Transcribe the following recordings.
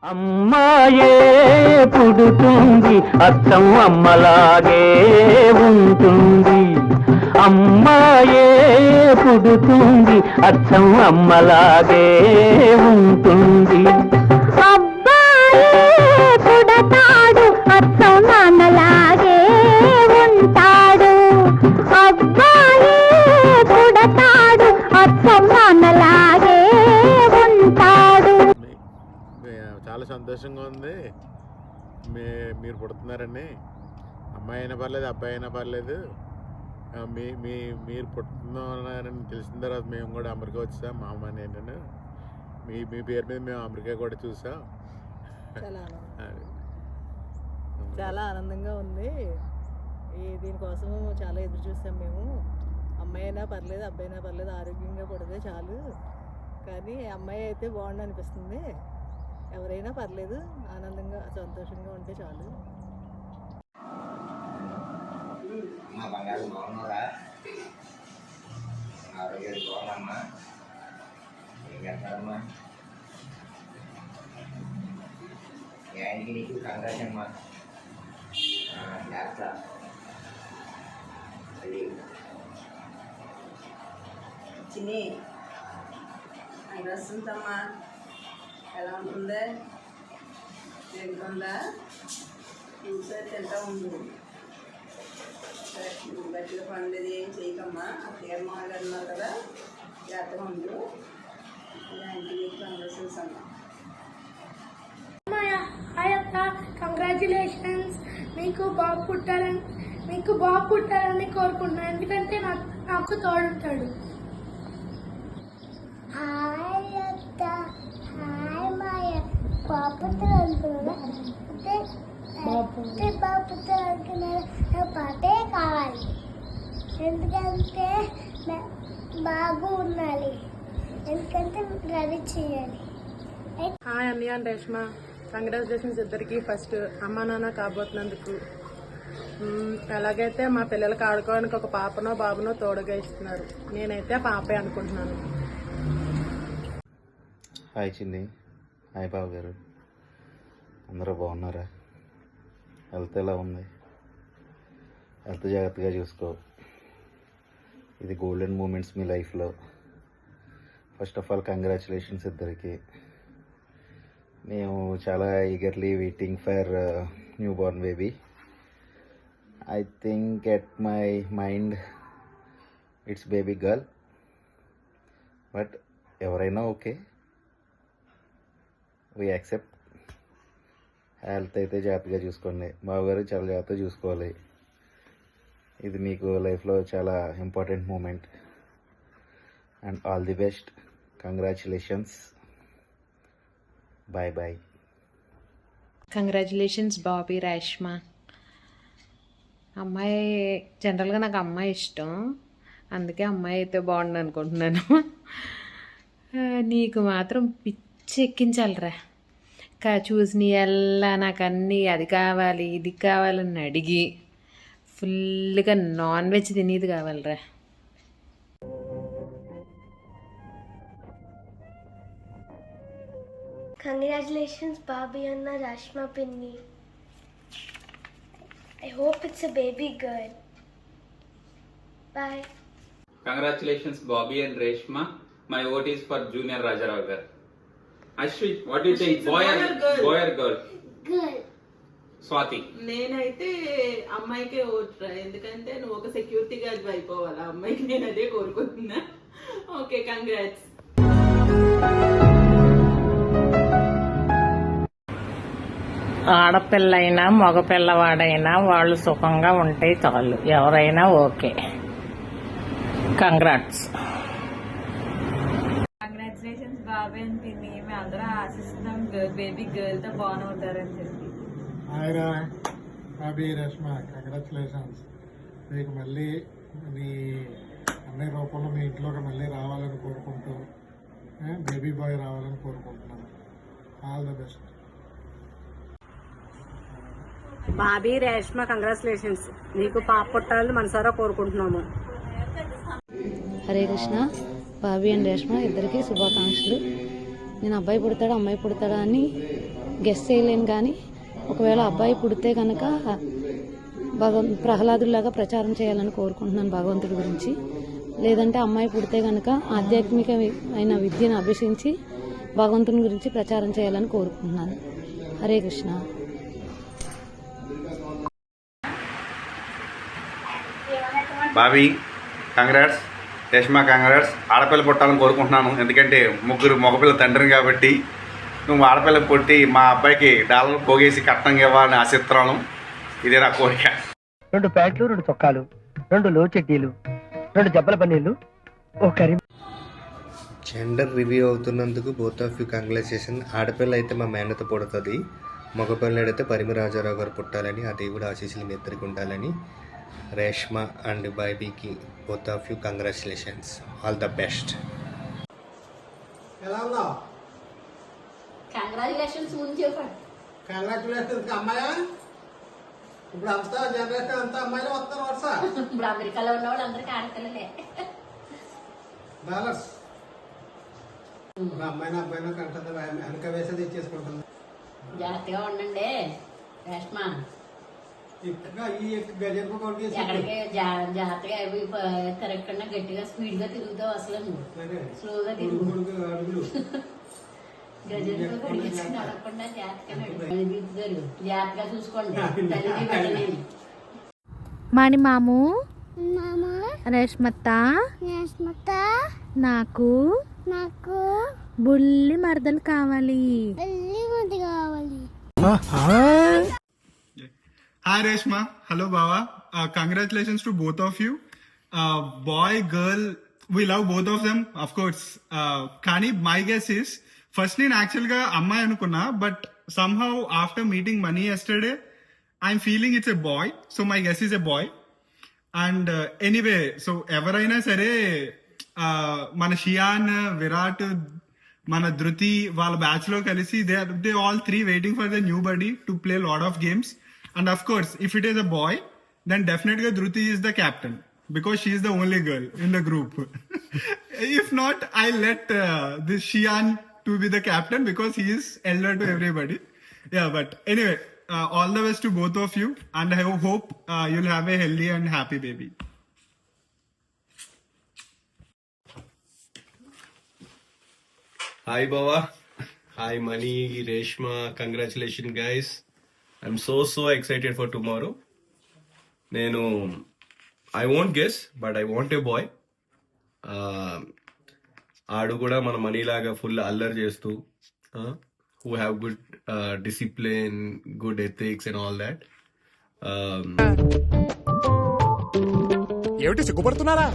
అమ్మాయే పుడుతుంది అచ్చం అమ్మలాగే ఉంటుంది. అమ్మాయే పుడుతుంది అచ్చం అమ్మలాగే ఉంటుంది. అబ్బాయే పుడతాడు అచ్చం నాన్నలాగే ఉంటాడు. అబ్బాయే పుడతాడు అచ్చం నాన్నలాగే ఉంటాడు. చాలా సంతోషంగా ఉంది. మీరు పుడుతున్నారని. అమ్మాయి అయినా పర్లేదు, అబ్బాయి అయినా పర్లేదు. మీరు పుడుతున్నారని తెలిసిన తర్వాత మేము కూడా అమెరికా వచ్చాం. మా అమ్మ నేను మీ పేరు మీద మేము అమెరికా కూడా చూసాం. చాలా ఆనందంగా ఉంది. దీనికోసం చాలా ఎదురు చూసాం మేము. అమ్మాయి అయినా పర్లేదు, అబ్బాయి అయినా పర్లేదు, ఆరోగ్యంగా పుడితే చాలు. కానీ అమ్మాయి అయితే బాగుండు అనిపిస్తుంది. ఎవరైనా పర్లేదు, ఆనందంగా సంతోషంగా ఉంటే చాలు. మా బంగారు బాగున్నారా? ఆరోగ్యాలు బాగున్నామ్మా? ఏం చేస్తారమ్మా? ఆయనకి నీకు కంగ్రాట్స్ అమ్మా. చేస్తా అది చిన్ని వస్తుందమ్మా. ఎలా ఉంటుందా? తింటుందా? చూసే తింటా ఉండు. గట్టిగా పండుగ ఏం చేయకమ్మా. అత్తయ్యమ్మ గారు ఉన్నారు కదా, జాగ్రత్తగా ఉండు. ఆయనకి కంగ్రాచులేషన్స్ అమ్మా. కంగ్రాచులేషన్స్. మీకు బాబు పుట్టాలని కోరుకుంటున్నాను, ఎందుకంటే నాకు తోడుంటాడు. హాయ్ అత్త. హాయ్ మాయ. బాబు పుట్టాలి అనుకున్నారా? బాబు పుట్టాలి అనుకున్నారా? నాకు పాటే కావాలి, ఎందుకంటే బాబు ఉండాలి, ఎందుకంటే రెడీ చేయాలి. హాయ్ అన్నయ్య అండ్ రేష్మ. కంగ్రాచులేషన్స్ ఇద్దరికి. ఫస్ట్ అమ్మా నాన్న కాబోతున్నందుకు. ఎలాగైతే మా పిల్లలకి ఆడుకోవడానికి ఒక పాపనో బాబునో తోడుగా ఇస్తున్నారు. నేనైతే పాపే అనుకుంటున్నాను. హాయ్ చిన్ని. హాయ్ బాబు గారు. అందరూ బాగున్నారా? హెల్త్ ఎలా ఉంది? హెల్త్ జాగ్రత్తగా చూసుకో. ఇది గోల్డెన్ మూమెంట్స్ మీ లైఫ్లో. ఫస్ట్ ఆఫ్ ఆల్ కంగ్రాచులేషన్స్ ఇద్దరికి. మేము చాలా eagerly waiting for new Born baby. I think at my mind it's baby girl, but ఎవరైనా ఓకే, వీ యాక్సెప్ట్. హెల్త్ అయితే జాగ్రత్తగా చూసుకోండి. బావగారు చాలా జాగ్రత్తగా చూసుకోవాలి. ఇది మీకు లైఫ్లో చాలా important moment. And all the best. Congratulations. Bye bye. Congratulations Bobby, Reshma. అమ్మాయి జనరల్గా నాకు అమ్మాయి ఇష్టం, అందుకే అమ్మాయి అయితే బాగుండు అనుకుంటున్నాను. నీకు మాత్రం పిచ్చి ఎక్కించాలిరా. చూసి ఎలా నాకు అన్నీ అది కావాలి ఇది కావాలని అడిగి ఫుల్గా నాన్ వెజ్ తినేది కావాలిరా. Congratulations, Bobby and Rashma Pinni. I hope it's a baby girl. Bye. Congratulations, Bobby and Reshma. My vote is for Junior Rajarao Gar. Ashwi, what do you think? Boy or girl? Girl. Swati. నేనైతే అమ్మాయికే ఓట్రా, ఎందుకంటే నువ్వు ఒక security guard అయిపోవాలి. ఆ అమ్మాయికి నేను అదే కోరుకుంటున్నా. Okay, congrats. ఆడపిల్లైనా మగపిల్లవాడైనా వాళ్ళు సుఖంగా ఉంటే చాలు, ఎవరైనా okay. Congrats. Congratulations Bobby and పిన్ని. మేము అందరం ఆశిస్తున్నాం బేబీ గర్ల్ తో బాగుంటారని చెప్పి. హాయ్రా బాబీ, రేష్మ. కంగ్రాచులేషన్స్. మీకు మళ్ళీ మీ అన్ని రూపంలో మీ ఇంట్లోకి మళ్ళీ రావాలని కోరుకుంటూ, బేబీ బాయ్ రావాలని కోరుకుంటున్నాను. All the best. Bobby, Reshma, congratulations. నీకు పాప పుట్టాలని మనసారా కోరుకుంటున్నాము. హరే కృష్ణ. బాబీ అండ్ రేష్మ ఇద్దరికి శుభాకాంక్షలు. నేను అబ్బాయి పుడతాడా అమ్మాయి పుడతాడా అని గెస్ చేయలేను, కానీ ఒకవేళ అబ్బాయి పుడితే కనుక ప్రహ్లాదులాగా ప్రచారం చేయాలని కోరుకుంటున్నాను భగవంతుడి గురించి. లేదంటే అమ్మాయి పుడితే కనుక ఆధ్యాత్మిక అయిన విద్యను అభ్యసించి భగవంతుని గురించి ప్రచారం చేయాలని కోరుకుంటున్నాను. హరే కృష్ణ. Bobby congrats, Reshma congrats. ఆడపిల్ల పుట్టాలని కోరుకుంటున్నాను, ఎందుకంటే ముగ్గురు మగపిల్ల తండ్రిని కాబట్టి. నువ్వు ఆడపిల్ల పుట్టి మా అబ్బాయికి డాలర్ పోగేసి కట్నం ఇవ్వాలని ఆశిస్తున్నాను. ఇదే నా కోరిక. 2 ప్యాంట్లు, 2 చొక్కాలు, 2 లో చెడ్డీలు, 2 జబ్బల పన్నీళ్ళు, ఓ కర్రీ. జెండర్ రివ్యూ అవుతున్నందుకు బోత్ ఆఫ్ యూ కంగ్రాచులేషన్. ఆడపిల్ల అయితే మా మేనత పుడుతుంది, మగపిల్లడైతే పరిమి రాజారావు గారు పుట్టాలని, ఆ దేవుడు ఆశీస్సులు మీ ఇద్దరికి ఉండాలని. రేష్మా అండ్ బాబీకి both of you congratulations. All the best. ఎలా ఉన్నావు? కంగ్రాచులేషన్స్ ముందు చెప్పండి. కంగ్రాచులేషన్స్ అమ్మాయా? ఇప్పుడు అంతా జనరేషన్ అంతా అమ్మాయిలు వస్తారు వరుస. ఇప్పుడు అమెరికాలో ఉన్న వాళ్ళు అందరికీ ఆడపిల్లలే. డాలర్స్ ఒక అబ్బాయిని కంటుంది, వెనక వేసేది ఇచ్చేసుకుంటుంది. జాగ్రత్తగా ఉండండి రేష్మా. ఎక్కువగా ఈ గజెంపు కొట్టేసి ఎక్కడికి జాగ్రత్తగా తిరగకుండా గట్టిగా స్పీడ్ గా తిరుగుతావు, అసలు స్లోగా తిరుగు. అడుగులు గజెంపు కడిగేసి నడవకుండా జాగ్రత్తగా చూసుకోండి. తల్లిని పెట్టలేని మాని మాము రేష్మత్త నాకు బుల్లి మరదలు కావాలి. Hi Reshma, hello Baba. Congratulations to both of you. Boy, girl, we love both of them, of course. Kani, my guess is, first నేను actual గా అమ్మాయి అనుకున్నా, but somehow after meeting Mani yesterday, I'm feeling it's a boy, so my guess is a boy. And anyway, so ఎవరైనా సరే మన షియాన్, విరాట్, మన ధృతి వాళ్ళ బ్యాచ్ లో కలిసి they all 3 waiting for the new buddy to play lot of games. And of course, if it is a boy, then definitely Dhruti is the captain because she is the only girl in the group. If not, I'll let this Shian to be the captain because he is elder to everybody. Yeah, but anyway, all the best to both of you, and I hope you'll have a healthy and happy baby. Hi Baba. Hi Mani, Reshma. Congratulations guys. I'm so excited for tomorrow. I won't guess, but I want a boy. ఆడు కూడా మన money లాగా full అల్లరి చేస్తూ, who have good discipline, good ethics and all that. ఏమిటి సిగ్గుపడుతున్నారా?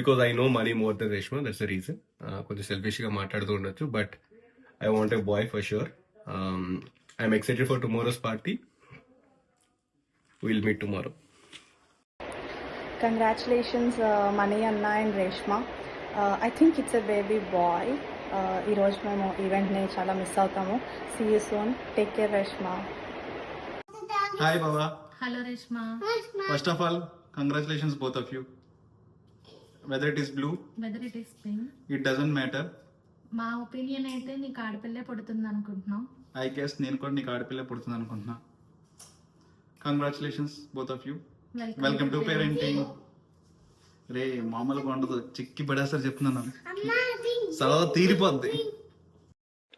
Because I know Mani more than Reshma, that's the reason. కొంచెం selfish గా మాట్లాడుతూ ఉండొచ్చు, but I want a boy for sure. I'm excited for tomorrow's party. We'll meet tomorrow. Congratulations, Mani Anna and Reshma. I think it's a baby boy. ఈ రోజు మేము ఈవెంట్ని చాలా miss అవుతాము. See you soon. Take care, Reshma. Hi Baba. Hello Reshma. First of all, congratulations both of you. Whether it is blue, whether it is pink, it doesn't matter. మా opinion అయితే నీకు ఆడపిల్లే పుడుతుంది అనుకుంటున్నాం. I guess నేను కూడా నీకు ఆడపిల్ల పుడుతుంది అనుకుంటున్నా. Congratulations both of you. Welcome to parenting. రే మామూలుగా ఉండదు, చిక్కి పడేస్తారు చెప్తున్నాను, సరదా తీరిపోద్ది.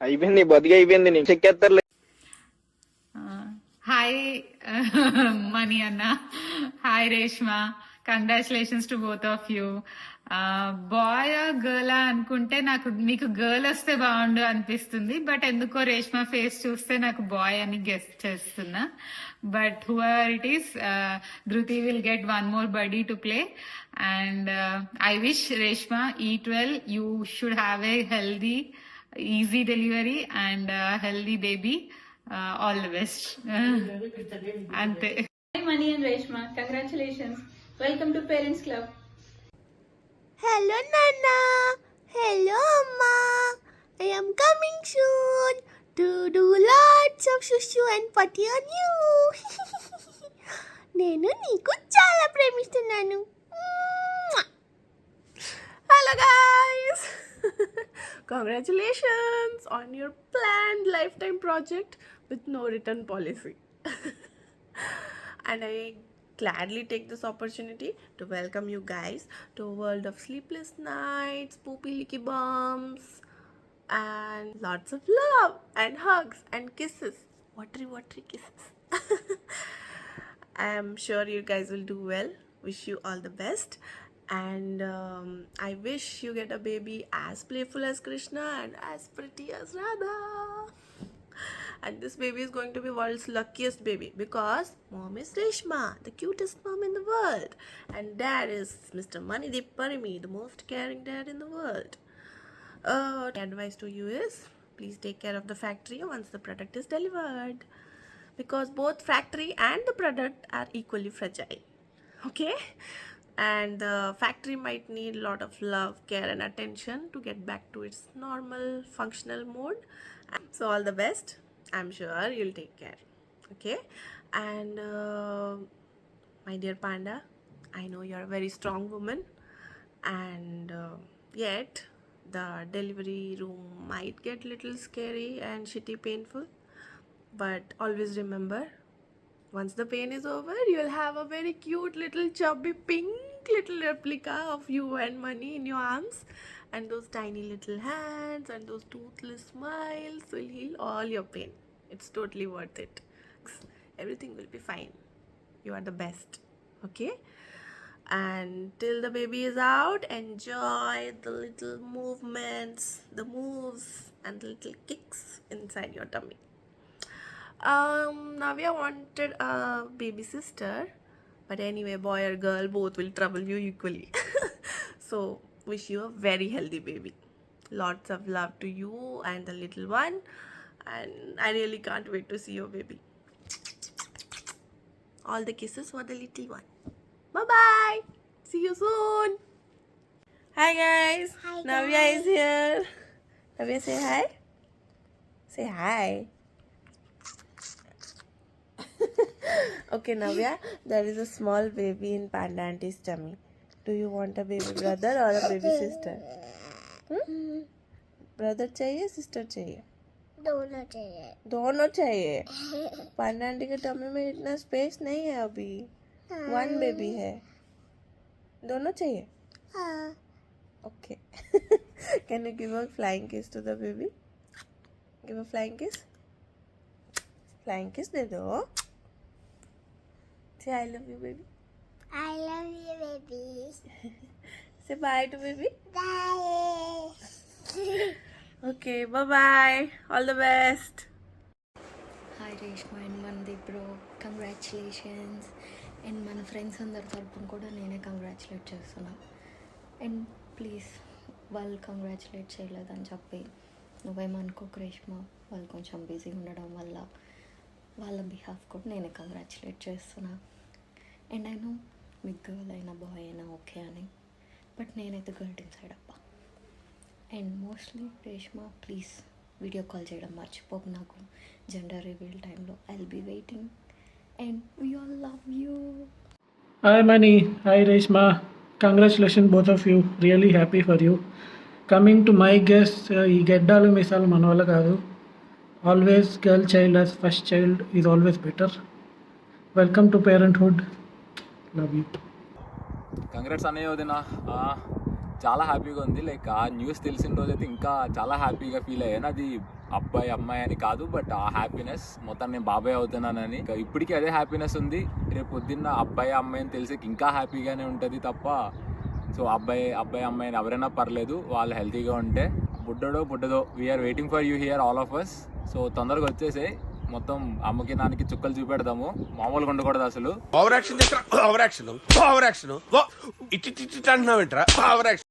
అయిపోయింది, బతికి అయిపోయింది, నీకు చెక్కేస్తారు. హాయ్ మనీ అన్న, hi Reshma. Congratulations to both of you. Boy girl అనుకుంటే మీకు గర్ల్ వస్తే బాగుండు అనిపిస్తుంది, బట్ ఎందుకో రేష్మా ఫేస్ చూస్తే నాకు బాయ్ అని గెస్ చేస్తున్నా. బట్ హూఎవర్ ఇట్ ఈస్, ధృతి will get 1 more buddy to play, and I wish Reshma eat well. You should have a healthy, easy delivery and healthy baby. All the best. Ante. Hi Mani and Reshma, congratulations. Welcome to Parents Club. Hello Nana. Hello Amma. I am coming soon to do lots of shushu and potty on you. నేను నీకు చాలా ప్రేమిస్తున్నాను. Hello guys, Congratulations on your planned lifetime project with no return policy. And I gladly take this opportunity to welcome you guys to a world of sleepless nights, poopy licky bums, and lots of love and hugs and kisses. Watery kisses. I am sure you guys will do well. Wish you all the best. And I wish you get a baby as playful as Krishna and as pretty as Radha. And this baby is going to be world's luckiest baby because mom is Reshma, the cutest mom in the world, and dad is Mr. Manideep Parimi, the most caring dad in the world. My advice to you is please take care of the factory once the product is delivered, because both factory and the product are equally fragile. Okay? And the factory might need a lot of love, care and attention to get back to its normal functional mode. So all the best. I'm sure you'll take care. Okay? And my dear Panda, I know you're a very strong woman, and yet the delivery room might get little scary and shitty painful, but always remember, once the pain is over, you'll have a very cute little chubby pink little replica of you and Money in your arms, and those tiny little hands and those toothless smiles will heal all your pain. It's totally worth it. Everything will be fine. You are the best. Okay? And till the baby is out, enjoy the little movements, the moves and the little kicks inside your tummy. Navya wanted a baby sister, but anyway, boy or girl, both will trouble you equally. So wish you a very healthy baby. Lots of love to you and the little one, and I really can't wait to see your baby. All the kisses for the little one. Bye bye. See you soon. Hi guys. Hi Navya guys. Is here. Navya, say hi. Say hi. Okay, Navya, there is a small baby in Panda Auntie's tummy. Do you want a baby brother or a baby sister? Brother चाहिए sister चाहिए? दोनों चाहिए. दोनों चाहिए. पांडा aunty के tummy में इतना space नहीं है अभी. वन बेबी है. दोनों चाहिए? हाँ. Okay. Can you give a flying kiss to the baby? Give a flying kiss. Flying kiss दे दो. Say I love you, baby. I love you, baby. Say bye to baby. Bye. Okay, bye-bye. All the best. Hi Reshma and Mandeep bro, congratulations. And మన friends అందరి తరపున కూడా నేనే congratulate చేస్తున్నా. And please వాళ్ళు congratulate చేయలేదని చెప్పి నువ్వేమనుకోకు రేష్మ, వాళ్ళు కొంచెం బిజీ ఉండడం వల్ల వాళ్ళ బిహాఫ్ కూడా నేనే కంగ్రాచులేట్ చేస్తున్నా. అండ్ ఐ నో మీకు గర్ల్ అయినా బాయ్ అయినా ఓకే అని, బట్ నేనైతే గర్ల్ ఇన్సైడ్ అప్ప. And mostly Reshma please video call చేయడం మర్చిపోకు నాకు జెండర్ రివీల్ టైంలో. I will be waiting and we all love you. Hi Mani, hi Reshma. Congratulations both of you. Really happy for you. Coming to my guest, ఈ గెడ్డాలు మిసాలు మన వల్ల కాదు. Always girl child as first child is always better. Welcome to parenthood. Love you. Congrats అన్నయ్య వదిన. చాలా హ్యాపీగా ఉంది. Like ఆ న్యూస్ తెలిసిన రోజైతే ఇంకా చాలా హ్యాపీగా ఫీల్ అయ్యాను. అది అబ్బాయి అమ్మాయి అని కాదు, బట్ ఆ హ్యాపీనెస్ మొత్తం నేను బాబాయ్ అవుతున్నానని ఇప్పటికీ అదే హ్యాపీనెస్ ఉంది. రేపు పొద్దున్న అబ్బాయి అమ్మాయి అని తెలిసి ఇంకా హ్యాపీగానే ఉంటుంది తప్ప. సో అబ్బాయి అమ్మాయిని ఎవరైనా పర్లేదు, వాళ్ళు హెల్తీగా ఉంటే. బుడ్డదో we are waiting for you here all of us. So తొందరగా వచ్చేసి మొత్తం అమ్మకి నాన్నకి చుక్కలు చూపెడదాము. మామూలుగా ఉండకూడదు అసలు. ఓవర్ యాక్షన్ ఇటు అంటున్నావు ఏంట్రా? Over action